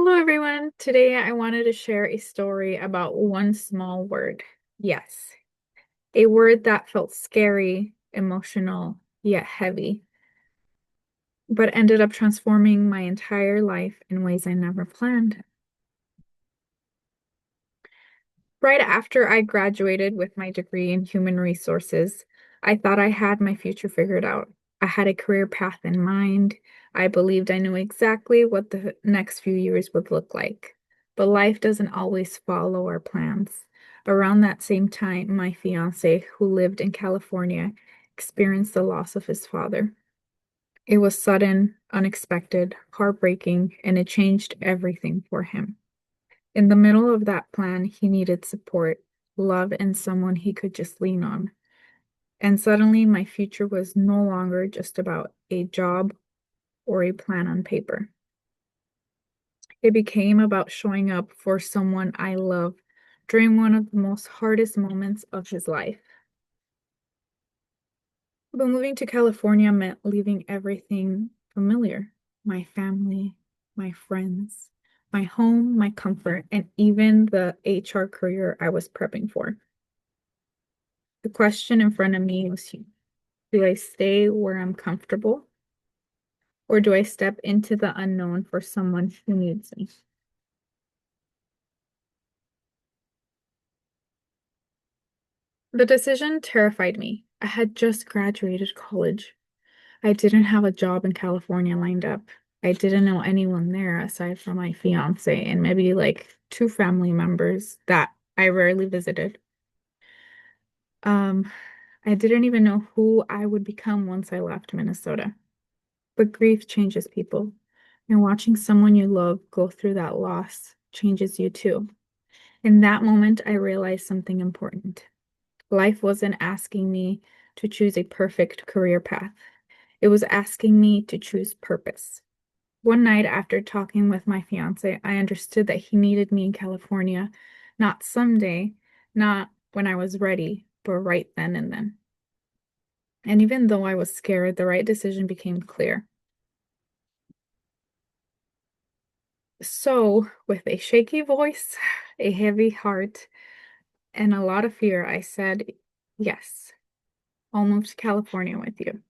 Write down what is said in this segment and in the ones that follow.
Hello, everyone. Today I wanted to share a story about one small word. Yes, a word that felt scary, emotional, yet heavy, but ended up transforming my entire life in ways I never planned. Right after I graduated with my degree in human resources, I thought I had my future figured out. I had a career path in mind. I believed I knew exactly what the next few years would look like. But life doesn't always follow our plans. Around that same time, my fiance, who lived in California, experienced the loss of his father. It was sudden, unexpected, heartbreaking, and it changed everything for him. In the middle of that plan, he needed support, love, and someone he could just lean on. And suddenly, my future was no longer just about a job or a plan on paper. It became about showing up for someone I love during one of the most hardest moments of his life. But moving to California meant leaving everything familiar, my family, my friends, my home, my comfort, and even the HR career I was prepping for. The question in front of me was, do I stay where I'm comfortable or do I step into the unknown for someone who needs me? The decision terrified me. I had just graduated college. I didn't have a job in California lined up. I didn't know anyone there aside from my fiance and maybe like two family members that I rarely visited. Um, I didn't even know who I would become once I left Minnesota. But grief changes people. And watching someone you love go through that loss changes you too. In that moment, I realized something important. Life wasn't asking me to choose a perfect career path. It was asking me to choose purpose. One night after talking with my fiance, I understood that he needed me in California, not someday, not when I was ready, but right then and then. And even though I was scared, the right decision became clear. So, with a shaky voice, a heavy heart, and a lot of fear, I said, yes, I'll move to California with you.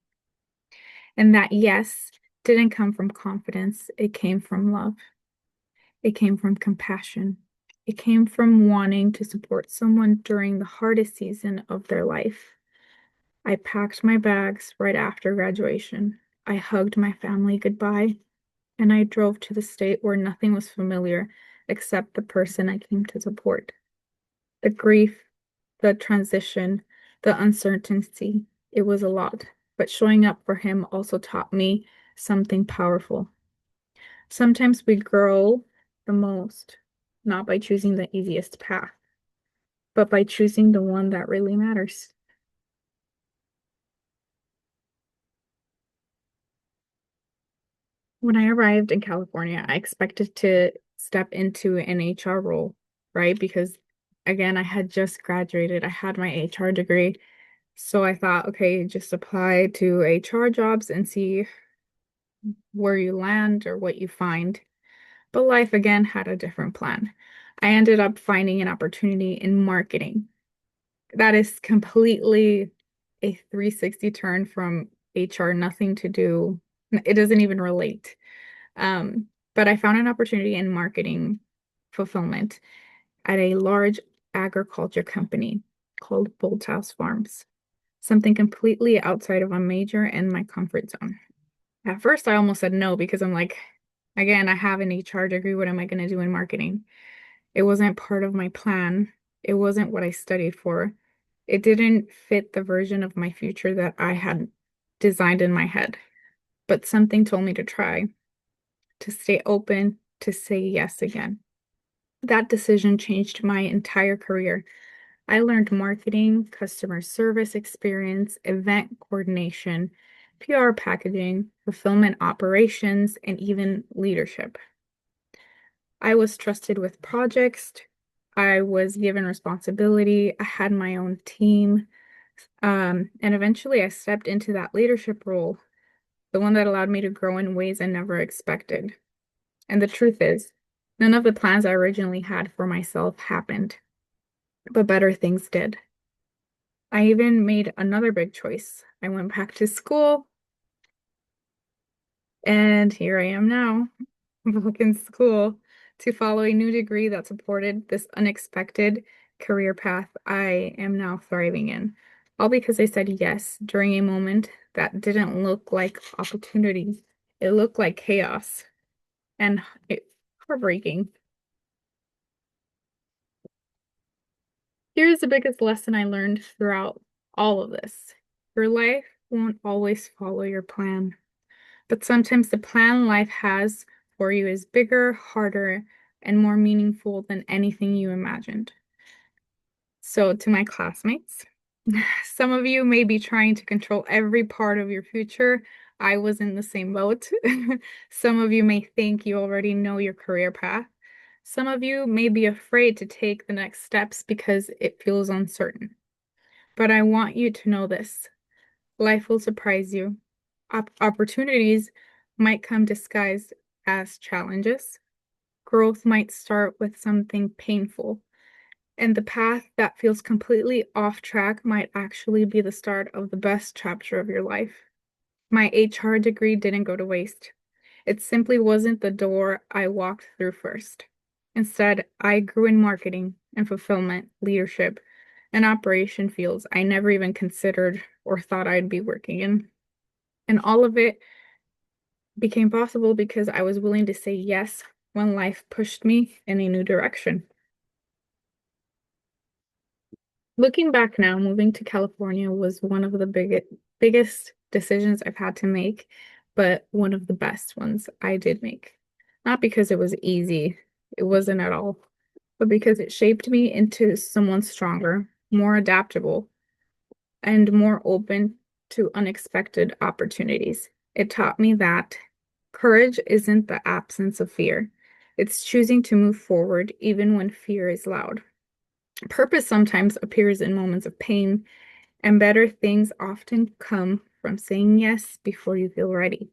And that yes didn't come from confidence, it came from love, it came from compassion, it came from wanting to support someone during the hardest season of their life. I packed my bags right after graduation. I hugged my family goodbye, and I drove to the state where nothing was familiar except the person I came to support. The grief, the transition, the uncertainty, it was a lot. But showing up for him also taught me something powerful. Sometimes we grow the most, not by choosing the easiest path, but by choosing the one that really matters. When I arrived in California, I expected to step into an HR role, right? Because again, I had just graduated, I had my HR degree. So I thought, okay, just apply to HR jobs and see where you land or what you find. But life again had a different plan. I ended up finding an opportunity in marketing. That is completely a 360 turn from HR, nothing to do. It doesn't even relate. But I found an opportunity in marketing fulfillment at a large agriculture company called Bolthouse Farms, something completely outside of a major and my comfort zone. At first, I almost said no because I'm like, again, I have an HR degree. What am I going to do in marketing? It wasn't part of my plan. It wasn't what I studied for. It didn't fit the version of my future that I had designed in my head. But something told me to try, to stay open, to say yes again. That decision changed my entire career. I learned marketing, customer service experience, event coordination, PR packaging, fulfillment operations, and even leadership. I was trusted with projects. I was given responsibility. I had my own team. And eventually I stepped into that leadership role, the one that allowed me to grow in ways I never expected. And the truth is, None of the plans I originally had for myself happened, but better things did. I even made another big choice. I went back to school, and here I am now, back in school to follow a new degree that supported this unexpected career path I am now thriving in. All because I said yes during a moment that didn't look like opportunity. It looked like chaos and heartbreaking. Here's the biggest lesson I learned throughout all of this. Your life won't always follow your plan, but sometimes the plan life has for you is bigger, harder, and more meaningful than anything you imagined. So, to my classmates, some of you may be trying to control every part of your future. I was in the same boat. Some of you may think you already know your career path. Some of you may be afraid to take the next steps because it feels uncertain. But I want you to know this: life will surprise you. Opportunities might come disguised as challenges. Growth might start with something painful, and the path that feels completely off track might actually be the start of the best chapter of your life. My HR degree didn't go to waste. It simply wasn't the door I walked through first. Instead, I grew in marketing and fulfillment, leadership, and operation fields I never even considered or thought I'd be working in. And all of it became possible because I was willing to say yes when life pushed me in a new direction. Looking back now, moving to California was one of the biggest decisions I've had to make, but one of the best ones I did make. Not because it was easy, it wasn't at all, but because it shaped me into someone stronger, more adaptable, and more open to unexpected opportunities. It taught me that courage isn't the absence of fear. It's choosing to move forward even when fear is loud. Purpose sometimes appears in moments of pain, and better things often come from saying yes before you feel ready.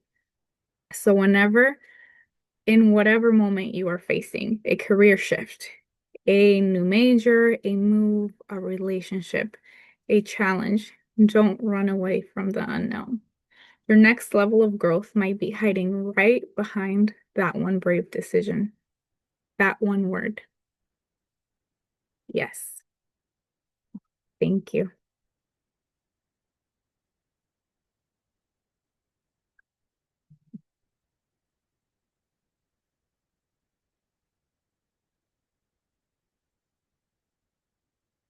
So, whenever, in whatever moment you are facing a career shift, a new major, a move, a relationship, a challenge, don't run away from the unknown. Your next level of growth might be hiding right behind that one brave decision, that one word. Yes. Thank you.